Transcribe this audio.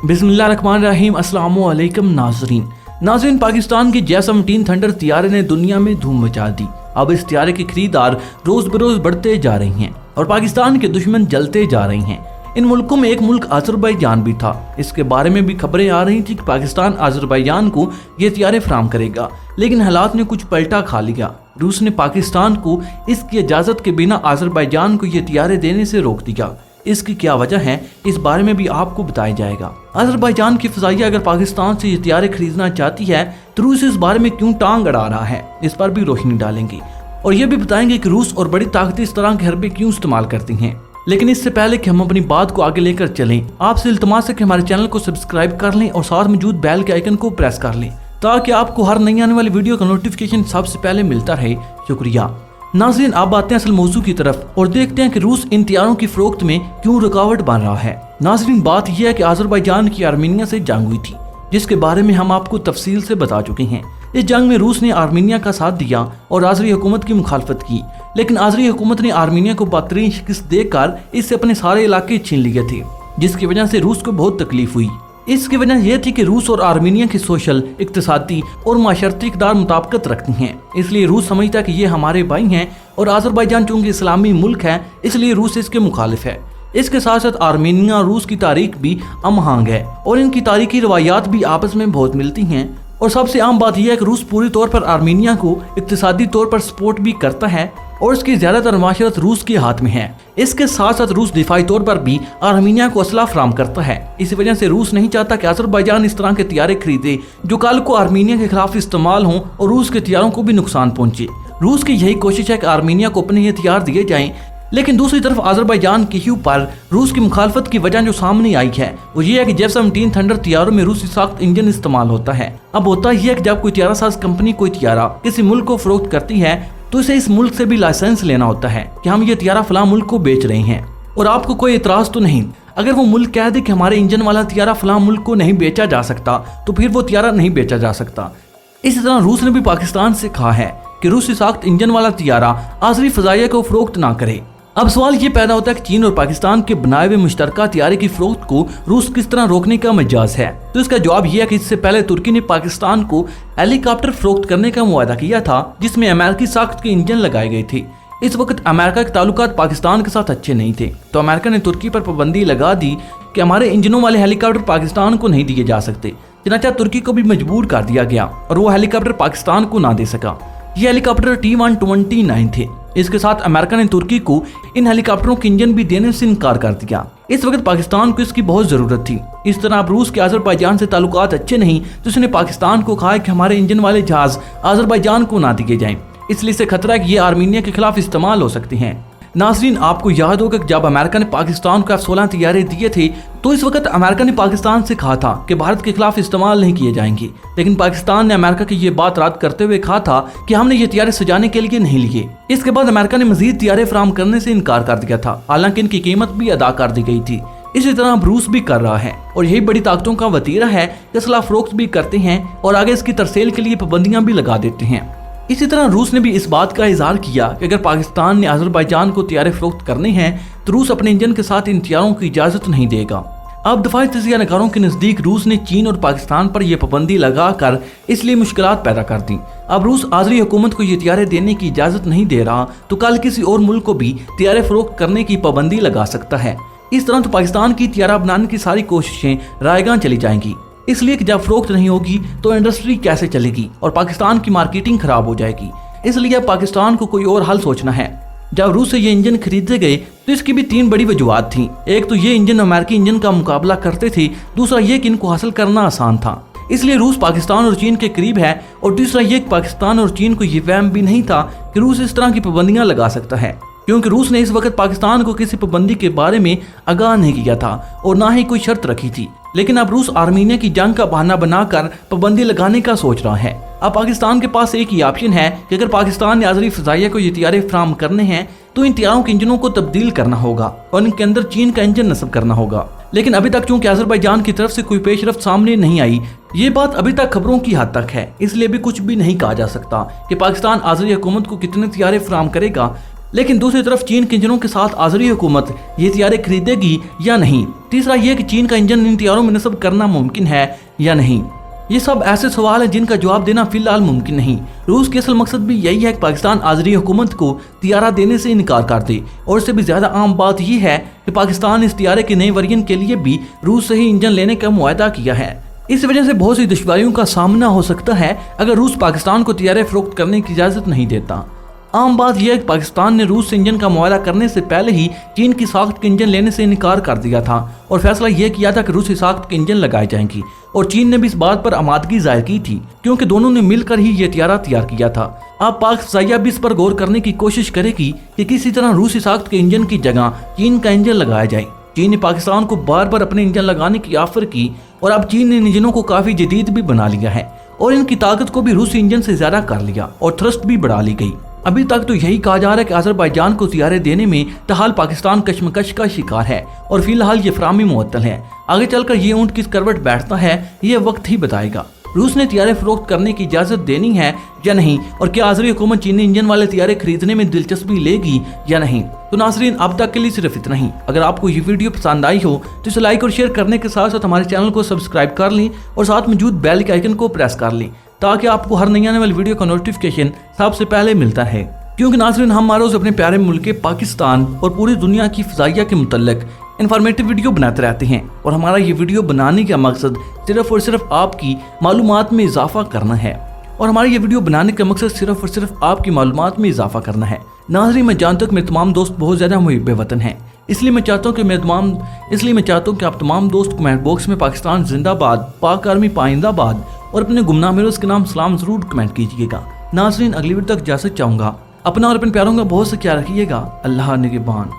बिस्मिल्लाहिर्रहमानिर्रहीम। अस्सलाम वालेकुम नाज़रीन, पाकिस्तान के J-17 थंडर तियारे ने दुनिया में धूम मचा दी। अब इस तियारे की खरीदार रोज बरोज बढ़ते जा रही हैं और पाकिस्तान के दुश्मन जलते जा रही हैं। इन मुल्कों में एक मुल्क अजरबैजान भी था। इसके बारे में भी खबरें आ रही थी कि पाकिस्तान अजरबैजान को ये तियारे फराहम करेगा, लेकिन हालात ने कुछ पलटा खा लिया। रूस ने पाकिस्तान को इसकी इजाज़त के बिना अजरबैजान को ये तियारे देने से रोक दिया। इसकी क्या वजह है, इस बारे में भी आपको बताया जाएगा। अजरबैजान की फ़िज़ाइया अगर पाकिस्तान से ये तियारे खरीदना चाहती है तो रूस इस बारे में क्यों टांग अड़ा रहा है, इस पर भी रोशनी डालेंगे और ये भी बताएंगे कि रूस और बड़ी ताकतें इस तरह के हरबे क्यों इस्तेमाल करती हैं। लेकिन इससे पहले कि हम अपनी बात को आगे लेकर चलें, आपसे इल्तमास है कि हमारे चैनल को सब्सक्राइब कर लें और साथ मौजूद बेल के आइकन को प्रेस कर लें ताकि आपको हर नई आने वाली वीडियो का नोटिफिकेशन सबसे पहले मिलता रहे। शुक्रिया। नाज़रीन, अब आते हैं असल मौजू की तरफ और देखते हैं कि रूस इन तियारों की फरोख्त में क्यों रुकावट बन रहा है। नाज़रीन, बात यह है कि अजरबैजान की आर्मीनिया से जंग हुई थी, जिसके बारे में हम आपको तफसील से बता चुके हैं। इस जंग में रूस ने आर्मीनिया का साथ दिया और आज़री हुकूमत की मुखालफत की, लेकिन आज़री हुकूमत ने आर्मीनिया को बदतरीन शिकस्त देकर इससे अपने सारे इलाके छीन लिए थे, जिसकी वजह से रूस को बहुत तकलीफ हुई। इसकी वजह यह थी कि रूस और आर्मीनिया की सोशल, इक्तिसादी और माशरती इक़दार मुताबिकत रखती हैं। इसलिए रूस समझता है कि ये हमारे भाई हैं और अजरबैजान चूंकि इस्लामी मुल्क है इसलिए रूस इसके मुखालिफ है। इसके साथ साथ आर्मीनिया और रूस की तारीख भी अमहांग है और इनकी तारीखी रवायात भी आपस में बहुत मिलती हैं। और सबसे आम बात यह है कि रूस पूरी तौर पर आर्मीनिया को इक्तिसादी तौर पर सपोर्ट भी करता है और इसकी ज्यादातर माशरत रूस के हाथ में है। इसके साथ साथ रूस दिफाई तौर पर भी आर्मीनिया को असला फराहम करता है। इसी वजह से रूस नहीं चाहता कि अजरबैजान इस तरह के तियारे खरीदे जो कल को आर्मीनिया के खिलाफ इस्तेमाल हों और रूस के तियारों को भी नुकसान पहुंचे। रूस की यही कोशिश है कि आर्मीनिया को अपने ये तियार दिए जाएं, लेकिन दूसरी तरफ अजरबैजान के इश्यू पर रूस की मुखालफत की वजह जो सामने आई है वो ये है कि J-17 थंडर तियारों में रूसी साख्त इंजन इस्तेमाल होता है। अब होता यह है कि जब कोई तियारा साज कंपनी कोई तियारा किसी मुल्क को फरोख्त करती है तो इसे इस मुल्क से भी लाइसेंस लेना होता है कि हम ये तियारा फलां मुल्क को बेच रहे हैं और आपको कोई एतराज तो नहीं। अगर वो मुल्क कह दे कि हमारे इंजन वाला तियारा फलां मुल्क को नहीं बेचा जा सकता तो फिर वो तियारा नहीं बेचा जा सकता। इसी तरह रूस ने भी पाकिस्तान से कहा है कि रूसी साख्त इंजन वाला तियारा आज़री फ़िज़ाइया को फरोख्त ना करे। अब सवाल ये पैदा होता है कि चीन और पाकिस्तान के बनाए हुए मुश्तरका तियारे की फरोख्त को रूस किस तरह रोकने का मजाज है। तो इसका जवाब यह है कि इससे पहले तुर्की ने पाकिस्तान को हेलीकॉप्टर फरोख्त करने का मुआहदा किया था जिसमें अमेरिकी साख्त के इंजन लगाए गए थे। इस वक्त अमेरिका के ताल्लुकात पाकिस्तान के साथ अच्छे नहीं थे, तो अमेरिका ने तुर्की पर पाबंदी लगा दी कि हमारे इंजनों वाले हेलीकॉप्टर पाकिस्तान को नहीं दिए जा सकते। चनाचा तुर्की को भी मजबूर कर दिया गया और वो हेलीकॉप्टर पाकिस्तान को ना दे सका। ये हेलीकॉप्टर T-129 थे। इसके साथ अमेरिका ने तुर्की को इन हेलीकॉप्टरों के इंजन भी देने से इनकार कर दिया। इस वक्त पाकिस्तान को इसकी बहुत जरूरत थी। इस तरह अब रूस के अजरबैजान से ताल्लुकात अच्छे नहीं तो उसने पाकिस्तान को कहा कि हमारे इंजन वाले जहाज अजरबैजान को ना दिए जाएं, इसलिए से खतरा है कि ये आर्मीनिया के खिलाफ इस्तेमाल हो सकते हैं। नाज़रीन, आपको याद होगा कि जब अमेरिका ने पाकिस्तान को F-16 तियारे दिए थे तो इस वक्त अमेरिका ने पाकिस्तान से कहा था कि भारत के खिलाफ इस्तेमाल नहीं किए जाएंगे, लेकिन पाकिस्तान ने अमेरिका की ये बात रद्द करते हुए कहा था कि हमने ये तियारे सजाने के लिए नहीं लिए। इसके बाद अमेरिका ने मजीद तियारे फराहम करने से इनकार कर दिया था, हालांकि इनकी कीमत भी अदा कर दी गई थी। इसी तरह अब रूस भी कर रहा है और यही बड़ी ताकतों का वतीरा है कि असला फरोख्त भी करते हैं और आगे इसकी तरसेल के लिए पाबंदियां भी लगा देते हैं। इसी तरह रूस ने भी इस बात का इजहार किया कि अगर पाकिस्तान ने अजरबैजान को तियारे फरोख्त करने हैं तो रूस अपने इंजन के साथ इन तियारों की इजाजत नहीं देगा। अब दफाई तजिया नगारों के नजदीक रूस ने चीन और पाकिस्तान पर यह पाबंदी लगाकर इसलिए मुश्किलात पैदा कर दी। अब रूस आज़री हुकूमत को ये तियारे देने की इजाजत नहीं दे रहा तो कल किसी और मुल्क को भी तियारे फरोख्त करने की पाबंदी लगा सकता है। इस तरह तो पाकिस्तान की तियारा बनाने की सारी कोशिशें रायगां चली जाएंगी, इसलिए कि जब फरोख्त नहीं होगी तो इंडस्ट्री कैसे चलेगी और पाकिस्तान की मार्केटिंग खराब हो जाएगी। इसलिए अब पाकिस्तान को कोई और हल सोचना है। जब रूस से ये इंजन खरीदे गए तो इसकी भी 3 बड़ी वजूहत थी। एक तो ये इंजन अमेरिकी इंजन का मुकाबला करते थे, दूसरा ये कि इनको हासिल करना आसान था, इसलिए रूस पाकिस्तान और चीन के करीब है, और तीसरा ये कि पाकिस्तान और चीन को ये वहम भी नहीं था कि रूस इस तरह की पाबंदियां लगा सकता है, क्योंकि रूस ने इस वक्त पाकिस्तान को किसी पाबंदी के बारे में आगाह नहीं किया था और ना ही कोई शर्त रखी थी। लेकिन अब रूस आर्मीनिया की जंग का बहाना बनाकर पाबंदी लगाने का सोच रहा है। अब पाकिस्तान के पास एक ही ऑप्शन है कि अगर पाकिस्तान ने आज़री फ़िज़ाइया को ये तियारे फराहम करने हैं तो इन तियारों के इंजनों को तब्दील करना होगा और इनके अंदर चीन का इंजन नस्ब करना होगा। लेकिन अभी तक चूंकि अजरबैजान की तरफ से कोई पेशरफ्त सामने नहीं आई, ये बात अभी तक खबरों की हद तक है, इसलिए भी कुछ भी नहीं कहा जा सकता कि पाकिस्तान आज़री हुकूमत को कितने तियारे फराहम करेगा। लेकिन दूसरी तरफ चीन के इंजनों के साथ आज़री हुकूमत ये तैयारे खरीदेगी या नहीं। तीसरा ये कि चीन का इंजन इन तैयारों में नस्ब करना मुमकिन है या नहीं। ये सब ऐसे सवाल हैं जिनका जवाब देना फिलहाल मुमकिन नहीं। रूस के असल मकसद भी यही है कि पाकिस्तान आज़री हुकूमत को तियारा देने से इनकार कर दे। और इससे भी ज़्यादा आम बात यह है कि पाकिस्तान इस तियारे के नए वेरिएंट के लिए भी रूस से ही इंजन लेने का मुआहदा किया है। इस वजह से बहुत सी दुश्वारियों का सामना हो सकता है अगर रूस पाकिस्तान को तियारे फरोख्त करने की इजाज़त नहीं देता। आम बात यह है कि पाकिस्तान ने रूस से इंजन का मुआहदा करने से पहले ही चीन की साख्त के इंजन लेने से इनकार कर दिया था और फैसला यह किया था कि रूसी साख्त के इंजन लगाए जाएंगे। और चीन ने भी इस बात पर आमादगी जाहिर की थी क्योंकि दोनों ने मिलकर ही यह तियारा तैयार किया था। अब पाक फ़ज़ाइया भी इस पर गौर करने की कोशिश करेगी कि किसी तरह रूसी साख्त के इंजन की जगह चीन का इंजन लगाया जाए। चीन ने पाकिस्तान को बार बार अपने इंजन लगाने की ऑफर की और अब चीन ने इंजनों को काफी जदीद भी बना लिया है और इनकी ताकत को भी रूसी इंजन से ज्यादा कर लिया और थ्रस्ट भी बढ़ा ली गई। अभी तक तो यही कहा जा रहा है कि अज़रबैजान को तियारे देने में तहाल पाकिस्तान कशमकश का शिकार है और फिलहाल ये फराहमी मुअत्तल है। आगे चलकर ये ऊंट किस करवट बैठता है ये वक्त ही बताएगा। रूस ने तियारे फरोख्त करने की इजाज़त देनी है या नहीं और क्या आज़री हुकूमत चीनी इंजन वाले तियारे खरीदने में दिलचस्पी लेगी या नहीं। तो नाज़रीन अब तक के लिए सिर्फ इतना ही। अगर आपको ये वीडियो पसंद आई हो तो इसे लाइक और शेयर करने के साथ साथ हमारे चैनल को सब्सक्राइब कर लें और साथ मौजूद बेल के आइकन को प्रेस कर लें ताकि आपको हर नई आने वाली वीडियो का नोटिफिकेशन सबसे पहले मिलता है। क्योंकि नाज़रीन हम हर रोज़ अपने प्यारे मुल्क पाकिस्तान और पूरी दुनिया की फ़ज़ाइया के मुतल्लिक इन्फॉर्मेटिव वीडियो बनाते रहते हैं और हमारा ये वीडियो बनाने का मकसद सिर्फ और सिर्फ आपकी मालूमात में इजाफा करना है और हमारे ये वीडियो बनाने का मकसद सिर्फ और सिर्फ आपकी मालूमात में इजाफा करना है। नाज़रीन मैं जानता हूँ कि मेरे तमाम दोस्त बहुत ज़्यादा मुहिब वतन हैं, इसलिए मैं चाहता हूँ कि आप तमाम दोस्त कमेंट बॉक्स में पाकिस्तान जिंदाबाद, पाक आर्मी पाइंदाबाद और अपने गुमनाम हीरोज़ के नाम सलाम ज़रूर कमेंट कीजिएगा। नाज़रीन अगली वीडियो तक इजाज़त चाहूँगा। अपना और अपने प्यारों का बहुत सा ख्याल रखिएगा। अल्लाह निगहबान।